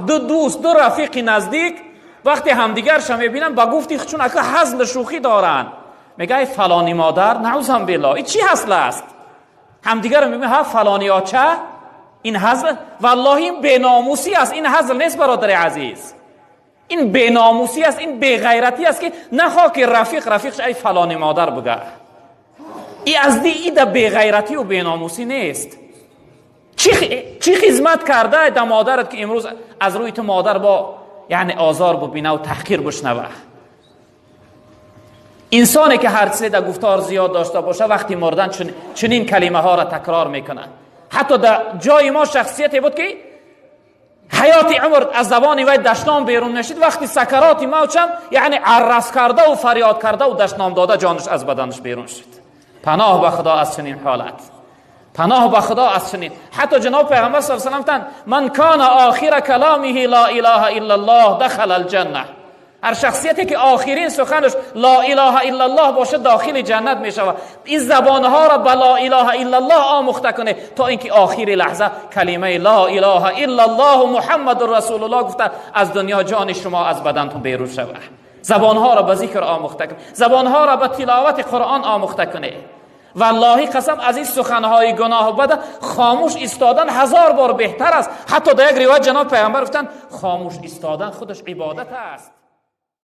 دو دوست، دو رفیق نزدیک وقتی همدیگرش میبینن با گفتی چون اکا هزل شوخی دارن، میگه فلانی مادر، نعوذ بالله، این چی هزل است؟ همدیگر رو میبینن ها فلانی آچه، این هزل. والله این بیناموسی است، این هزل نیست برادر عزیز، این بیناموسی است، این بیغیرتی است که نخواه که رفیقش ای فلانی مادر بگه. این از دی دا بیغیرتی و بیناموسی نیست. چی خدمت کرده دا مادرت که امروز از روی تو مادر با یعنی آزار ببینه و تحقیر بشنوه؟ انسانی که هر چیز در گفتار زیاد داشته باشه وقتی مردن چنین کلمه ها را تکرار میکنه. حتی در جای ما شخصیتی بود که حیات عمر از زبان وی دشنام بیرون نشید، وقتی سکرات موت هم یعنی عرس کرده و فریاد کرده و دشنام داده جانش از بدنش بیرون شد. پناه به خدا از چنین حالت، پناه به خدا از چنین. حتی جناب پیغمبر صلی الله علیه و سلم گفتند من کان آخر کلامه لا اله الا الله دخل الجنه. هر شخصیتی که آخرین سخنش لا اله الا الله باشه داخل جنت می شود. این زبانها را به لا اله الا الله آموخته کنه تا اینکه آخر لحظه کلمه لا اله الا الله محمد رسول الله گفته از دنیا جان شما از بدنتون بیرون شود. زبانها را به ذکر آموخته کنه، زبانها را به تلاوت قرآن آموخته کنه. والله قسم از این سخنهای گناه بد خاموش ایستادن 1000 بار بهتر است. حتی در یک روایت جناب پیغمبر گفتند خاموش ایستادن خودش عبادت است.